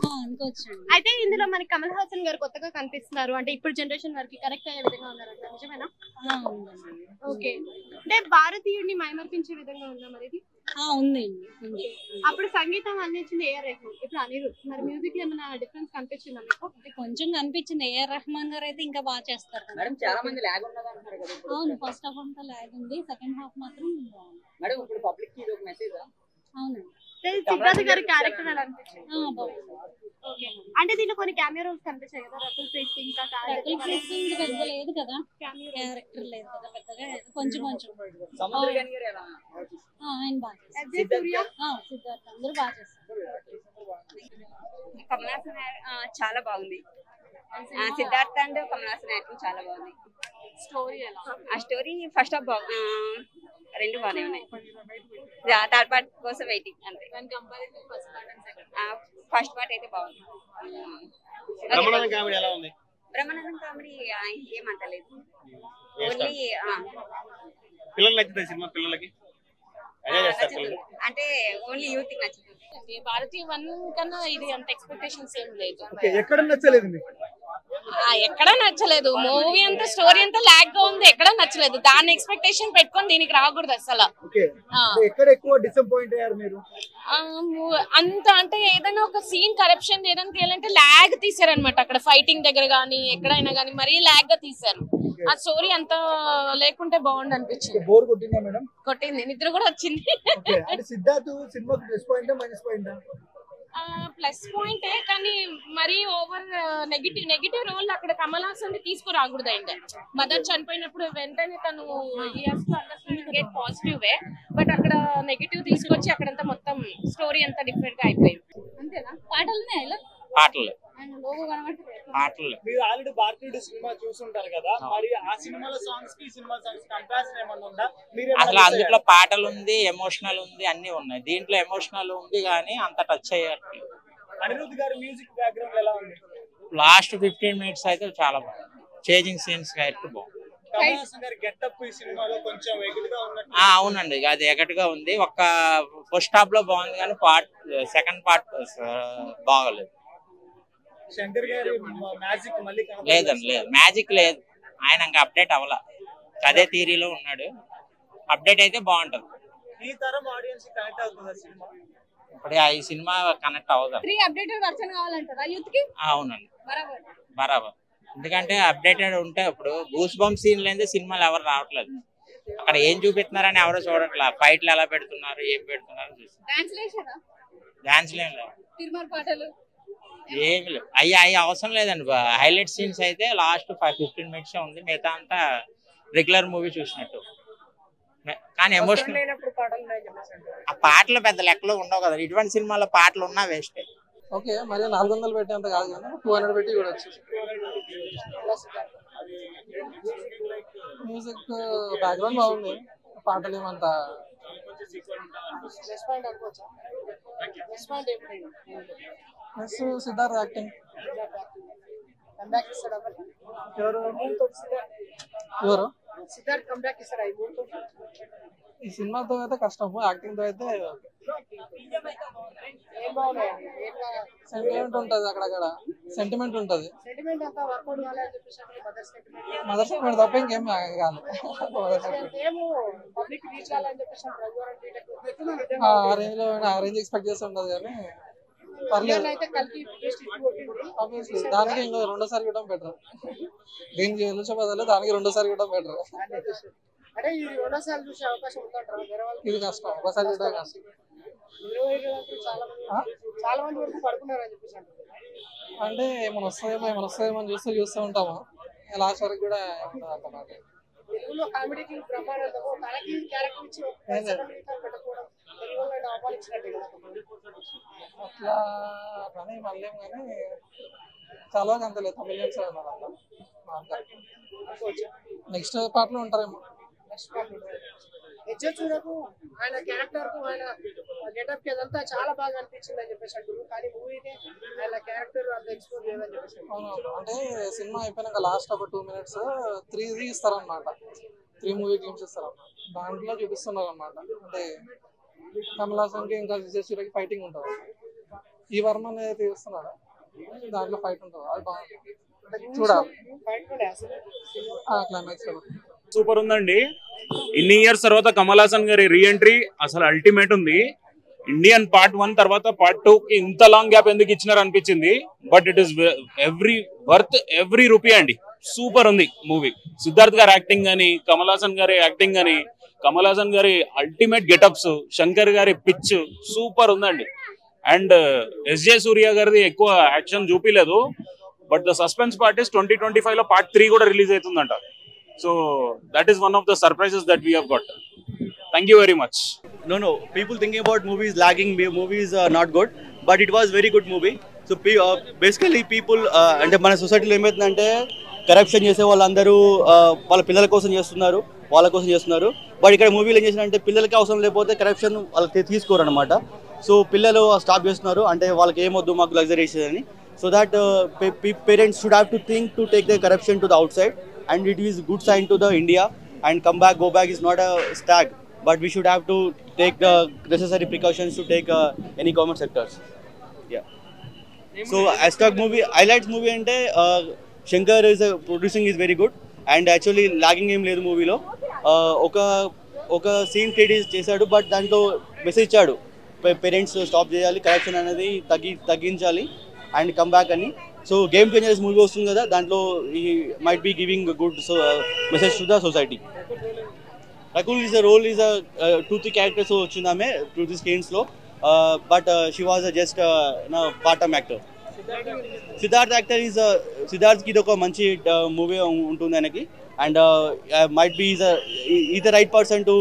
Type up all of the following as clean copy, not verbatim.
అనుకోవచ్చండి. అయితే ఇందులో మనకి కమల్ హాసన్ గారు కొత్తగా కనిపిస్తున్నారు. అంటే ఇప్పుడు జనరేషన్ వరకు కరెక్ట్ అయ్యే విధంగా ఉన్నారు. నిజమేనా? ఉందండి. ఓకే. అంటే భారతీయుడిని మైమర్పించే విధంగా ఉందా మరి ఇది? ఉందండి. ఉంది. అప్పుడు సంగీతం అందించింది ఏఆర్ రెహమాన్, ఇప్పుడు అనిరుద్. మరి మ్యూజిక్ లో ఏమైనా డిఫరెన్స్ కనిపించిందా మీకు? కొంచెం కనిపించింది. ఏఆర్ రెహమాన్ గారు అయితే ఇంకా బాగా చేస్తారు మేడం. చాలా మంది లాగ్ ఉన్నది అంటున్నారు కదా. అవును, ఫస్ట్ హాఫ్ అంతా లాగ్ ఉంది, సెకండ్ హాఫ్ మాత్రం బాగుంది మేడం. ఇప్పుడు పబ్లిక్ కి ఇది ఒక మెసేజ్. అవునండి. సిద్ధార్థ్ గారి క్యారెక్టర్ ఎలా అనిపించింది? బాగుంది. ఓకే. అంటే దీంట్లో కొన్ని కెమెరా రోల్స్ కనిపించాయి కదా, రకుల్ ప్రీత్ సింగ్ ఇంకా రకుల్ ప్రీత్ సింగ్ పెద్ద లేదు కదా, క్యారెక్టర్ లేదు కదా పెద్దగా, కొంచెం కొంచెం. సముద్రగాని గారు ఎలా? ఆయన బాగా చేస్తారు. సిద్ధార్థ్ అందరూ బాగా చేస్తారు. కమల్ హాసన్ చాలా బాగుంది. సిద్ధార్థ్ అండ్ కమల్ హాసన్ యాక్టింగ్ చాలా బాగుంది. స్టోరీ ఎలా? ఆ స్టోరీ ఫస్ట్ హాఫ్ రెండు బాగానే ఉన్నాయి. థర్డ్ పార్ట్ కోసం వెయిటింగ్ అంతే. ఫస్ట్ పార్ట్ అయితే బాగుంది. బ్రహ్మానందం కామెడీ ఏమంత లేదు. ఓన్లీ అంటే ఓన్లీ యూత్ నచ్చుతుంది. భారతీయ 1 కన్నా ఇది అంత ఎక్స్పెక్టేషన్స్ ఏం లేదు. ఎక్కడ నచ్చలేదు మీకు? ఎక్కడ నచ్చలేదు. మూవీ అంతా స్టోరీ అంతా లాగ్ గా ఉంది, ఎక్కడ నచ్చలేదు. దాని ఎక్స్పెక్టేషన్ పెట్టుకొని దీనికి రాకూడదు అసలు. ఎక్కడ ఎక్కువ డిసప్పాయింట్ అయ్యారు మీరు? అంత అంటే ఏదైనా ఒక సీన్ కరప్షన్ ఏదైనా తీయాలంటే లాగ్ తీసారనమాట. అక్కడ ఫైటింగ్ దగ్గర గానీ ఎక్కడైనా గానీ మరీ లాగ్ గా తీసారు. ఆ స్టోరీ అంతా లేకుంటే బాగుండు అనిపించింది. బోర్ కొట్టిందా మేడం? కొట్టింది, నిద్ర కూడా వచ్చింది. సిద్ధార్థ్ సినిమాకి plus point minus point? Plus పాయింటే, కానీ మరీ ఓవర్ నెగిటివ్ రోల్ అక్కడ కమల్ హాసన్ తీసుకురాకూడదు. అండి మదర్ చనిపోయినప్పుడు వెంటనే తను గెట్ పాజిటివ్ వే, బట్ అక్కడ నెగిటివ్ తీసుకొచ్చి అక్కడంతా మొత్తం స్టోరీ అంతా డిఫరెంట్ గా అయిపోయింది. అంతేనా? పాటలు మీరు ఆల్రెడీ భారతీయుడు సినిమా చూసుంటారు కదా, మరి ఆ సినిమాలో సాంగ్స్ కి సినిమా సాంగ్స్ కంపారిజన్ ఏమన్నా ఉందా? అసలు అందులో పాటలు ఉంది, ఎమోషనల్ ఉంది, అన్ని ఉన్నాయి. దీంట్లో ఎమోషనల్ ఉంది కానీ అంత టచ్ అయ్యట్లేదు. అనిరుద్ గారి మ్యూజిక్ బ్యాక్గ్రౌండ్ ఎలా ఉంది? లాస్ట్ 15 మినిట్స్ అయితే చాలా బాగుంది. చేంజింగ్ సీన్స్ అయితే బాగుంది. కమల్ హాసన్ గారి గెటప్ ఈ సినిమాలో కొంచెం ఎగుడుగా ఉన్నట్టు. అవునండి, అది ఎగటుగా ఉంది. ఒక్క ఫస్ట్ హాఫ్ లో బాగుంది కానీ సెకండ్ పార్ట్ బాగలేదు. శంకర్ గారి మ్యాజిక్ మళ్ళీ లేదండి, లేదు మ్యాజిక్ లేదు. ఆయన ఇంకా అప్డేట్ అవ్వాల, అదే థియరీలో ఉన్నాడు. అప్డేట్ అయితే బాగుంటది. ఈ తరం ఆడియన్స్ కనెక్ట్ అవుతుందా సినిమా? ఇప్పుడు ఈ సినిమా కనెక్ట్ అవ్వదు. 3 అప్డేటెడ్ వర్షన్ కావాలంటారా యూత్ కి? అవునండి, బరాబర్. ఎందుకంటే అప్డేటెడ్ ఉంటే ఇప్పుడు గూస్ బంప్ సీన్ లేదే సినిమాలు ఎవరు రావట్లేదు. అక్కడ ఏం చూపిస్తున్నారని ఎవరో చూడట్లా. ఫైట్లు ఎలా పెడుతున్నారు, ఏం పెడుతున్నారు చూస్తున్నారు. డాన్స్ లేవు, ఏమి లేవు. అయ్యి అవసరం లేదండి. హైలైట్ సీన్స్ అయితే లాస్ట్ 15 మినిట్స్ ఉంది. మిగతా అంతా రెగ్యులర్ మూవీ చూసినట్టు. కానీ ఎమోషనల్ ఆ పాటలు పెద్ద లెక్కలో ఉండవు కదా. ఇటువంటి సినిమాలో పాటలు ఉన్నా వేస్టే. ఓకే, మరి 400 పెట్టేంత కాదు కానీ 200 పెట్టి చూడొచ్చు. మ్యూజిక్ బ్యాక్గ్రౌండ్ బాగుంది, పాటలు ఏమంతా. సిద్ధార్థ్ యాక్టింగ్ ఎవరు? ఈ సినిమాతో అయితే కష్టం, యాక్టింగ్ తో అయితే సెంటిమెంట్ ఉంటది. అక్కడక్కడ సెంటిమెంట్ ఉంటది. మదర్ సెంటిమెంట్ తప్ప ఇంకేం కాదు. ఆ రేంజ్ ఎక్స్పెక్ట్ చేసి ఉంటది కానీ పర్లేదు. ఆబ్వియస్లీ దానికి ఇంకో 2వ సారి కూడా బెటర్. దీనికి చూసే బదులు దానికి 2వ సారి కూడా బెటర్. ఇది కష్టం, ఒకసారి చూడడం కష్టం. అంటే ఏమైనా వస్తాయేమో అని చూస్తూ ఉంటాము. లాస్ట్ వరకు కూడా అట్లా కానీ మళ్ళీ కానీ చాలా అంత లేదు. తమిళన్స్ నెక్స్ట్ పార్ట్ లో ఉంటారేమో. ఆయన క్యారెక్టర్ కు ఆయన గెటప్ అదంతా చాలా బాగా అనిపించింది అని చెప్పేసి అంటారు. కానీ మూవీనే ఆయన క్యారెక్టర్ అంత ఎక్స్ప్లోర్ చేయదని చెప్పేసి. అంటే సినిమా అయిపోయినాక లాస్ట్ ఒక 2 మినిట్స్ 3 ఇస్తారనమాట. 3 మూవీ క్లిప్స్ ఇస్తారన్నమాట. దాంట్లో చూపిస్తున్నారు అనమాట. అంటే కమల్ హాసన్ కి ఇంకా విజయ్ సూర్యకి ఫైటింగ్ ఉంటుంది. ఈ వర్మ అనేది తీస్తున్నాడు, దాంట్లో ఫైట్ ఉంటుంది, అది బాగుంది చూడాలి. క్లైమాక్స్ సూపర్ ఉందండి. ఇన్ని ఇయర్స్ తర్వాత కమల్ హాసన్ గారి రీఎంట్రీ అసలు అల్టిమేట్ ఉంది. ఇండియన్ పార్ట్ 1 తర్వాత పార్ట్ 2 కి ఇంత లాంగ్ గ్యాప్ ఎందుకు ఇచ్చినారు అనిపించింది. But it is every rupee అండి. సూపర్ ఉంది మూవీ. సిద్ధార్థ్ గారి యాక్టింగ్ గానీ, కమల్ హాసన్ గారి యాక్టింగ్ గానీ, కమల్ హాసన్ గారి అల్టిమేట్ గెటప్స్, శంకర్ గారి పిచ్ సూపర్ ఉందండి. అండ్ ఎస్జే సూర్య గారిది ఎక్కువ యాక్షన్ చూపిలేదు. But the suspense part is 2025 లో పార్ట్ 3 కూడా రిలీజ్ అవుతుందంట. So that is one of the surprises that we have got. Thank you very much. No. People thinking about movies lagging, movies not good, but it was very good movie. So basically people అంటే మన సొసైటీలో ఏమవుతుందంటే corruption చేసే వాళ్ళందరూ వాళ్ళ పిల్లల కోసం చేస్తున్నారు, వాళ్ళ కోసం చేస్తున్నారు. బట్ ఇక్కడ మూవీలో ఏం చేసినంటే పిల్లలకి అవసరం లేకపోతే కరప్షన్ వాళ్ళకి తీసుకోరు అనమాట. సో పిల్లలు స్టాప్ చేస్తున్నారు, అంటే వాళ్ళకి ఏమొద్దు మాకు లగ్జరీస్ అని. So that parents should have to think to take the corruption to the outside, and it is good sign to the India. And come back, go back is not a stag, but we should have to take the necessary precautions to take any government sectors. Yeah. So hashtag movie highlights movie ante Shankar is producing is very good, and actually lagging em ledu movie lo oka scene create chesadu, but danto message ichadu parents stop cheyali, corruption anadi తగ్గించాలి and come back ani. So game changers movie వస్తుంది కదా, దాంట్లో he might be giving a good message to the society. Rakul is a role is a 2-3 characters వచ్చింది ఆమె 2-3 scenes లో, but she was just part time actor. Siddharth actor is Siddharth కి ఒక మంచి movie ఉంటుంది ఆయనకి, and might be is the right person to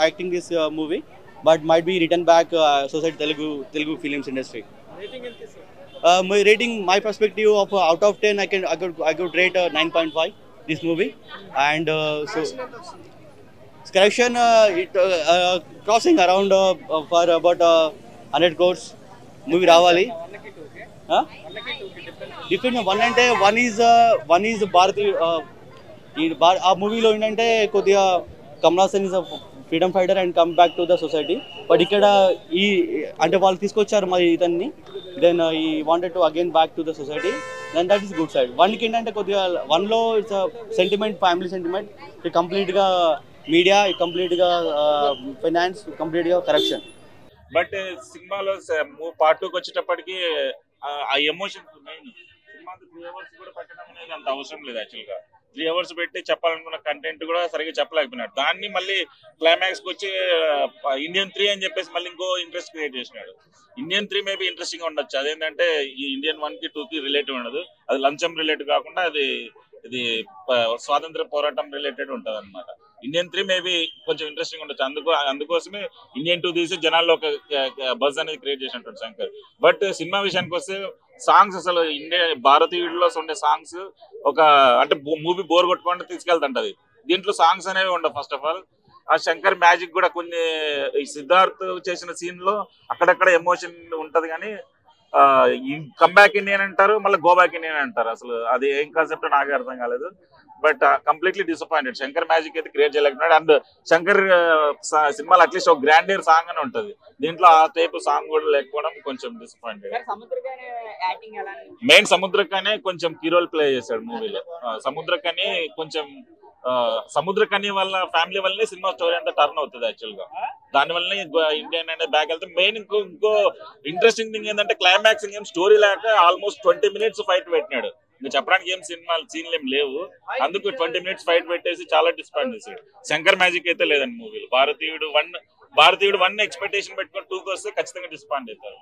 acting this movie, but might be written back society Telugu films industry. My rating, my perspective of out of 10, I could rate 9.5 this movie, and so correction crossing around for about 100 crores movie రావాలి. Different one is Bharati. ఆ మూవీలో ఏంటంటే కొద్దిగా Kamal Haasan is freedom fighter and come back to the society. But ఇక్కడ ఈ అంటే వాళ్ళు తీసుకొచ్చారు మరి ఇతన్ని, then he wanted to again back to the society, then that is good side. వన్కి ఏంటంటే కొద్దిగా వన్లో ఇట్స్ సెంటిమెంట్, ఫ్యామిలీ సెంటిమెంట్, కంప్లీట్గా మీడియా, కంప్లీట్గా ఫైనాన్స్, కంప్లీట్గా కరప్షన్. బట్ సినిమాలో పార్ట్ 2కి వచ్చేటప్పటికి ఆ ఎమోషన్స్ మెయిన్. సినిమా 3 hours కూడా పెట్టడం అనేది అంత అవసరం లేదు. యాక్చువల్గా 3 hours పెట్టి చెప్పాలనుకున్న కంటెంట్ కూడా సరిగ్గా చెప్పలేకపోయినాడు. దాన్ని మళ్ళీ క్లైమాక్స్కి వచ్చి ఇండియన్ 3 అని చెప్పేసి మళ్ళీ ఇంకో ఇంట్రెస్ట్ క్రియేట్ చేసినాడు. ఇండియన్ 3 మేబీ ఇంట్రెస్టింగ్ ఉండొచ్చు. అదేంటంటే ఈ ఇండియన్ 1కి 2కి రిలేటివ్ ఉండదు, అది లంచం రిలేటివ్ కాకుండా ఇది స్వాతంత్ర పోరాటం రిలేటెడ్ ఉంటుంది అనమాట. ఇండియన్ 3 మేబీ కొంచెం ఇంట్రెస్టింగ్ ఉండొచ్చు. అందుకోసమే ఇండియన్ 2 తీసి జనాల్లో ఒక బజ్ అనేది క్రియేట్ చేసినట్టు శంకర్. బట్ సినిమా విషయానికి వస్తే సాంగ్స్ అసలు భారతీయుడిలో ఉండే సాంగ్స్ అంటే మూవీ బోర్ కొట్టుకుంటే తీసుకెళ్తుంటది. దీంట్లో సాంగ్స్ అనేవి ఉండవు. ఫస్ట్ ఆఫ్ ఆల్ ఆ శంకర్ మ్యాజిక్ కూడా కొన్ని ఈ సిద్ధార్థ్ చేసిన సీన్ లో అక్కడక్కడ ఎమోషన్ ఉంటది, కానీ కమ్బ్యాక్ ఇండియన్ అంటారు, మళ్ళీ గో బ్యాక్ ఇండియన్ అంటారు. అసలు అది ఏం కాన్సెప్ట్ నాకే అర్థం కాలేదు. But completely disappointed. Shankar magic అయితే క్రియేట్ చేయలేకపోయినాడు. అండ్ శంకర్ సినిమాలో అట్లీస్ట్ ఒక గ్రాండియర్ సాంగ్ అని ఉంటది, దీంట్లో ఆ టైప్ సాంగ్ కూడా లేకపోవడం కొంచెం డిసప్పాయింటెడ్. మెయిన్ సముద్రకనే కొంచెం కీ రోల్ ప్లే చేశాడు మూవీలో. సముద్రకని కొంచెం సముద్రకని వాళ్ళ ఫ్యామిలీ వల్లనే సినిమా స్టోరీ అంతా టర్న్ అవుతుంది. యాక్చువల్ గా దాని వల్లనే ఇండియన్ అనేది బ్యాక్ వెళ్తే. మెయిన్ ఇంకో ఇంట్రెస్టింగ్ థింగ్ ఏంటంటే క్లైమాక్స్ ఏం స్టోరీ లేక ఆల్మోస్ట్ 20 minutes ఫైట్ పెట్టినాడు. ఇంకా చెప్పడానికి ఏం సీన్లు ఏం లేవు, అందుకు 20 minutes ఫైట్ పెట్టేసి చాలా డిస్పాయింట్ చేశాడు. శంకర్ మ్యాజిక్ అయితే లేదండి మూవీలో. భారతీయుడు 1 ఎక్స్పెక్టేషన్ పెట్టుకొని 2కి వస్తే ఖచ్చితంగా డిస్పాయింట్ అవుతారు.